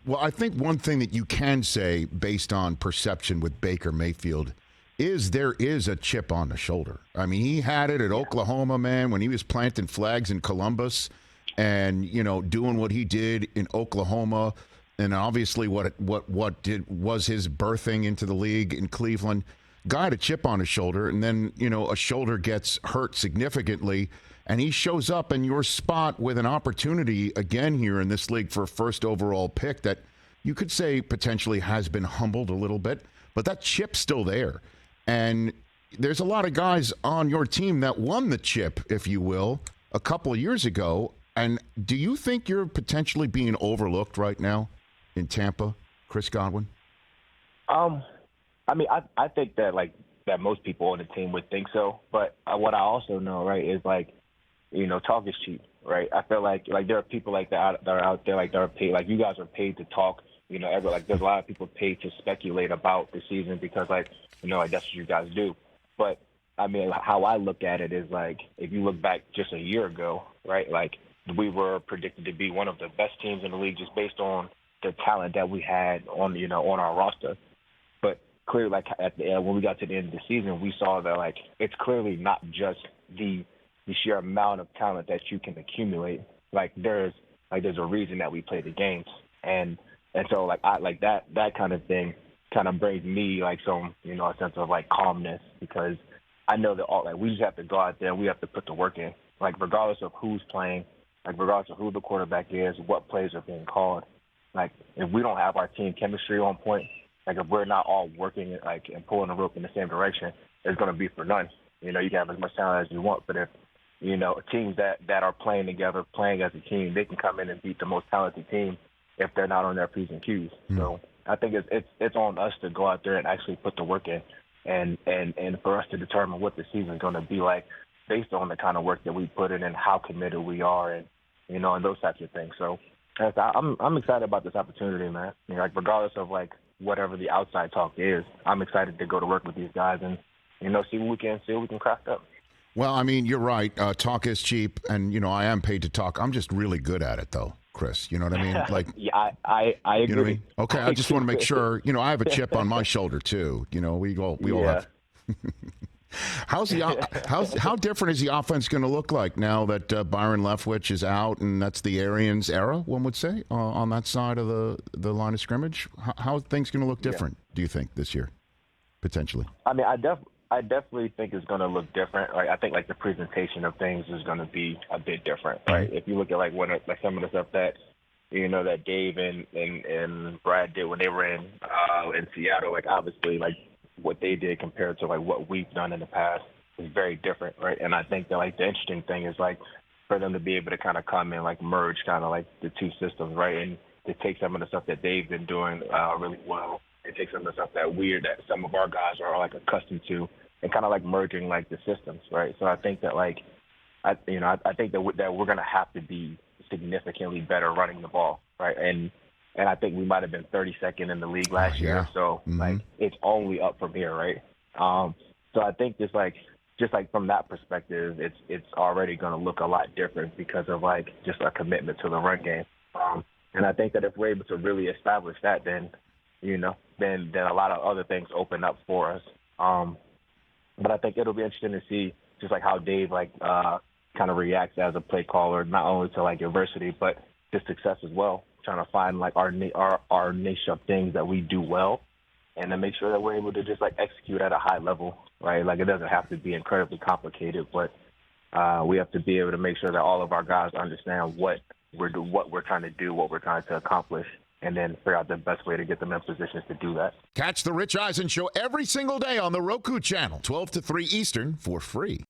Well, I think one thing that you can say based on perception with Baker Mayfield is there is a chip on the shoulder. I mean, he had it at Oklahoma, man, when he was planting flags in Columbus and, doing what he did in Oklahoma, and obviously what was his birthing into the league in Cleveland. Guy had a chip on his shoulder, and then, a shoulder gets hurt significantly, and he shows up in your spot with an opportunity again here in this league for a first overall pick that you could say potentially has been humbled a little bit, but that chip's still there. And there's a lot of guys on your team that won the chip, if you will, a couple of years ago. And do you think you're potentially being overlooked right now in Tampa, Chris Godwin? I mean, I think that that most people on the team would think so. But what I also know, right, is talk is cheap, right? I feel like there are people like that are out there, that are paid, you guys are paid to talk. There's a lot of people paid to speculate about the season because that's what you guys do. But I mean, how I look at it is if you look back just a year ago, right? We were predicted to be one of the best teams in the league just based on the talent that we had on our roster. But clearly, at the end, when we got to the end of the season, we saw that it's clearly not just the sheer amount of talent that you can accumulate. There's a reason that we play the games, and so that kind of thing kind of brings me some a sense of calmness, because I know that we just have to go out there and we have to put the work in, regardless of who's playing, regardless of who the quarterback is, what plays are being called. If we don't have our team chemistry on point, if we're not all working and pulling the rope in the same direction, it's going to be for none. You can have as much talent as you want, but if teams that are playing together, playing as a team, they can come in and beat the most talented team if they're not on their P's and Q's. So I think it's on us to go out there and actually put the work in, and for us to determine what the season is going to be like based on the kind of work that we put in and how committed we are, and and those types of things. So I'm excited about this opportunity, man. Regardless of whatever the outside talk is, I'm excited to go to work with these guys and see what we can craft up. Well, I mean, you're right. Talk is cheap, and I am paid to talk. I'm just really good at it, though, Chris. You know what I mean? Yeah, I agree. You know what I mean? Okay, I just want to make sure. I have a chip on my shoulder too. We all have. How different is the offense going to look like now that Byron Leftwich is out, and that's the Arians era, one would say, on that side of the line of scrimmage? How are things going to look different, do you think, this year, potentially? I mean, I definitely think it's going to look different. I think the presentation of things is going to be a bit different, right? If you look at some of the stuff that that Dave and Brad did when they were in Seattle, obviously what they did compared to what we've done in the past is very different, right? And I think that the interesting thing is for them to be able to kind of come in merge kind of the two systems, right? And to take some of the stuff that they've been doing really well, and take some of the stuff that some of our guys are accustomed to, and kind of merging the systems, right? So I think that I think that we're going to have to be significantly better running the ball, right? And I think we might have been 32nd in the league last year, so it's only up from here, right? So I think just from that perspective, it's already going to look a lot different because of just a commitment to the run game. And I think that if we're able to really establish that, then a lot of other things open up for us. But I think it'll be interesting to see just how Dave kind of reacts as a play caller, not only to adversity but to success as well. Trying to find our niche of things that we do well, and then make sure that we're able to just execute at a high level, right? It doesn't have to be incredibly complicated, but we have to be able to make sure that all of our guys understand what we're trying to do, what we're trying to accomplish, and then figure out the best way to get them in positions to do that. Catch the Rich Eisen Show every single day on the Roku channel, 12 to 3 Eastern, for free.